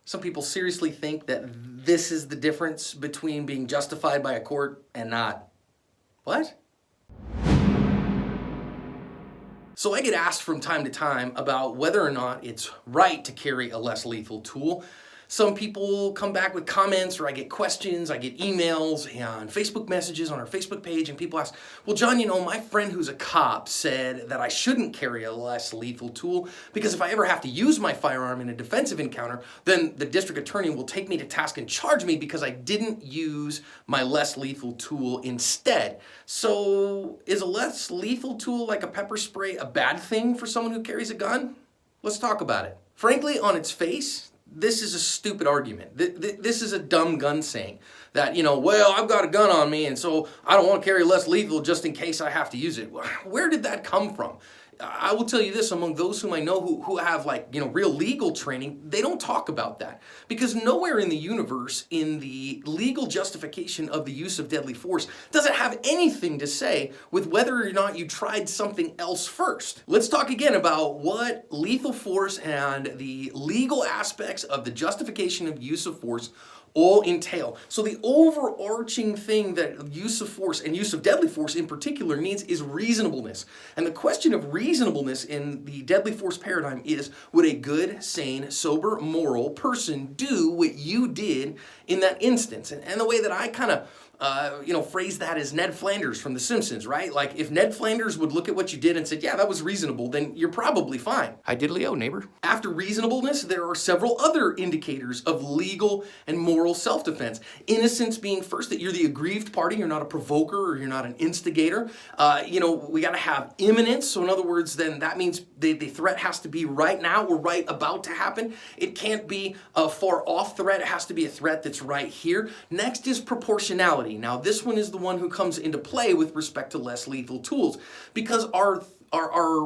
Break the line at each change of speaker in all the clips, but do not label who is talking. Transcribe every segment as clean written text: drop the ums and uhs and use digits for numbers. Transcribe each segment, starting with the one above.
Some people seriously think that this is the difference between being justified by a court and not. What? So I get asked from time to time about whether or not it's right to carry a less lethal tool. Some people come back with comments, or I get questions, I get emails and Facebook messages on our Facebook page, and people ask, well, John, my friend who's a cop said that I shouldn't carry a less lethal tool because if I ever have to use my firearm in a defensive encounter, then the district attorney will take me to task and charge me because I didn't use my less lethal tool instead. So is a less lethal tool like a pepper spray a bad thing for someone who carries a gun? Let's talk about it. Frankly, on its face, this is a stupid argument. This is a dumb gun saying that, well, I've got a gun on me and so I don't want to carry less lethal just in case I have to use it. Where did that come from? I will tell you this, among those whom I know who have real legal training, they don't talk about that. Because nowhere in the universe in the legal justification of the use of deadly force does it have anything to say with whether or not you tried something else first. Let's talk again about what lethal force and the legal aspects of the justification of use of force all entail. So the overarching thing that use of force and use of deadly force in particular needs is reasonableness. And the question of reasonableness in the deadly force paradigm is, would a good, sane, sober, moral person do what you did in that instance? And the way that I kind of phrase that as Ned Flanders from The Simpsons, right? Like if Ned Flanders would look at what you did and said, yeah, that was reasonable, then you're probably fine. Hi diddly-o, neighbor. After reasonableness, there are several other indicators of legal and moral self-defense. Innocence being first, that you're the aggrieved party, you're not a provoker or you're not an instigator. We got to have imminence. So in other words, then that means the threat has to be right now or right about to happen. It can't be a far off threat. It has to be a threat that's right here. Next is proportionality. Now, this one is the one who comes into play with respect to less lethal tools, because our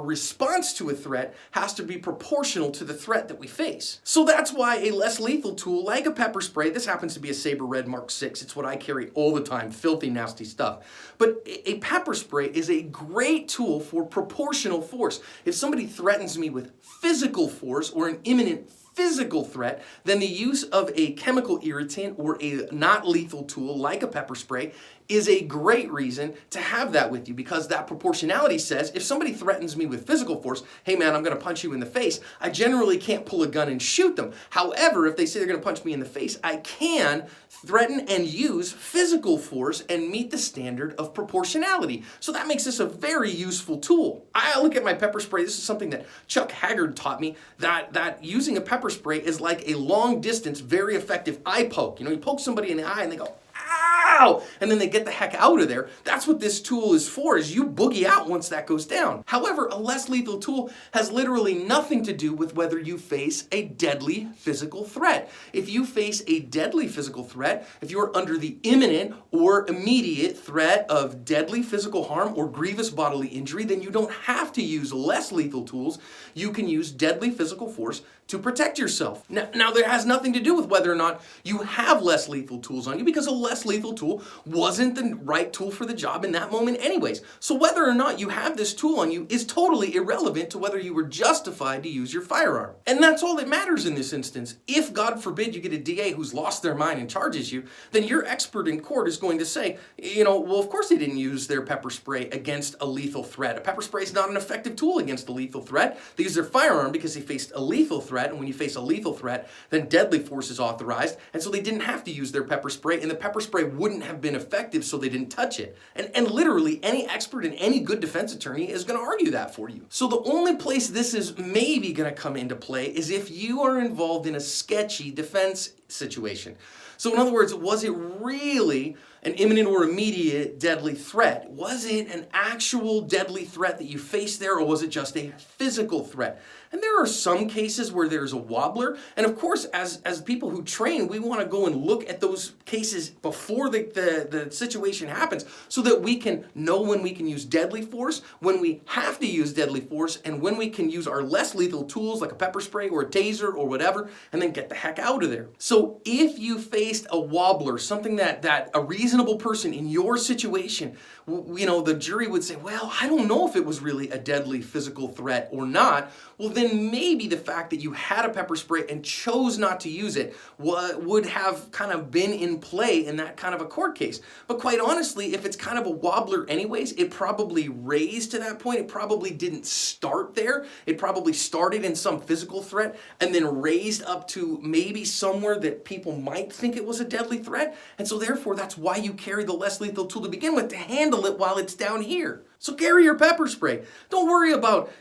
response to a threat has to be proportional to the threat that we face. So that's why a less lethal tool like a pepper spray, this happens to be a Saber Red Mark 6, it's what I carry all the time, filthy, nasty stuff. But a pepper spray is a great tool for proportional force. If somebody threatens me with physical force or an imminent physical threat, then the use of a chemical irritant or a not lethal tool like a pepper spray is a great reason to have that with you, because that proportionality says if somebody threatens me with physical force, hey man, I'm going to punch you in the face, I generally can't pull a gun and shoot them. However, if they say they're going to punch me in the face, I can threaten and use physical force and meet the standard of proportionality. So that makes this a very useful tool. I look at my pepper spray, this is something that Chuck Haggard taught me, that using a pepper spray is like a long distance, very effective eye poke. You poke somebody in the eye and they go, ow! And then they get the heck out of there. That's what this tool is for, is you boogie out once that goes down. However, a less lethal tool has literally nothing to do with whether you face a deadly physical threat. If you face a deadly physical threat, if you're under the imminent or immediate threat of deadly physical harm or grievous bodily injury, then you don't have to use less lethal tools. You can use deadly physical force to protect yourself. Now, there has nothing to do with whether or not you have less lethal tools on you, because a less lethal tool wasn't the right tool for the job in that moment anyways. So whether or not you have this tool on you is totally irrelevant to whether you were justified to use your firearm. And that's all that matters in this instance. If, God forbid, you get a DA who's lost their mind and charges you, then your expert in court is going to say, well, of course they didn't use their pepper spray against a lethal threat. A pepper spray is not an effective tool against a lethal threat. They used their firearm because they faced a lethal threat, and when you face a lethal threat, then deadly force is authorized, and so they didn't have to use their pepper spray, and the pepper spray wouldn't have been effective, so they didn't touch it. And literally any expert and any good defense attorney is going to argue that for you. So the only place this is maybe going to come into play is if you are involved in a sketchy defense situation. So in other words, was it really an imminent or immediate deadly threat? Was it an actual deadly threat that you faced there, or was it just a physical threat? And there are some cases where there's a wobbler. And of course, as people who train, we want to go and look at those cases before the situation happens, so that we can know when we can use deadly force, when we have to use deadly force, and when we can use our less lethal tools like a pepper spray or a taser or whatever, and then get the heck out of there. So if you faced a wobbler, something that a reasonable reasonable person in your situation, the jury would say, well, I don't know if it was really a deadly physical threat or not. Well, then maybe the fact that you had a pepper spray and chose not to use it would have kind of been in play in that kind of a court case. But quite honestly, if it's kind of a wobbler anyways, it probably raised to that point. It probably didn't start there. It probably started in some physical threat and then raised up to maybe somewhere that people might think it was a deadly threat. And so therefore, that's why you carry the less lethal tool to begin with, to handle it while it's down here. So carry your pepper spray. Don't worry about,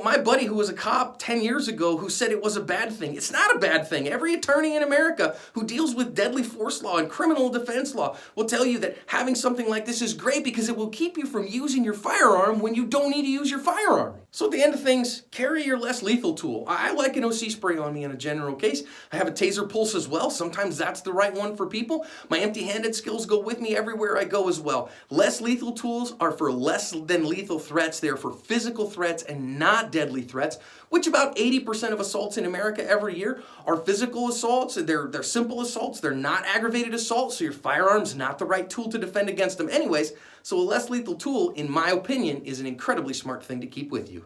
my buddy who was a cop 10 years ago who said it was a bad thing. It's not a bad thing. Every attorney in America who deals with deadly force law and criminal defense law will tell you that having something like this is great because it will keep you from using your firearm when you don't need to use your firearm. So at the end of things, carry your less lethal tool. I like an OC spray on me in a general case. I have a taser pulse as well. Sometimes that's the right one for people. My empty-handed skills go with me everywhere I go as well. Less lethal tools are for less than lethal threats. They're for physical threats and not deadly threats, which about 80% of assaults in America every year are physical assaults. They're simple assaults. They're not aggravated assaults, so your firearm's not the right tool to defend against them anyways. So a less lethal tool, in my opinion, is an incredibly smart thing to keep with you.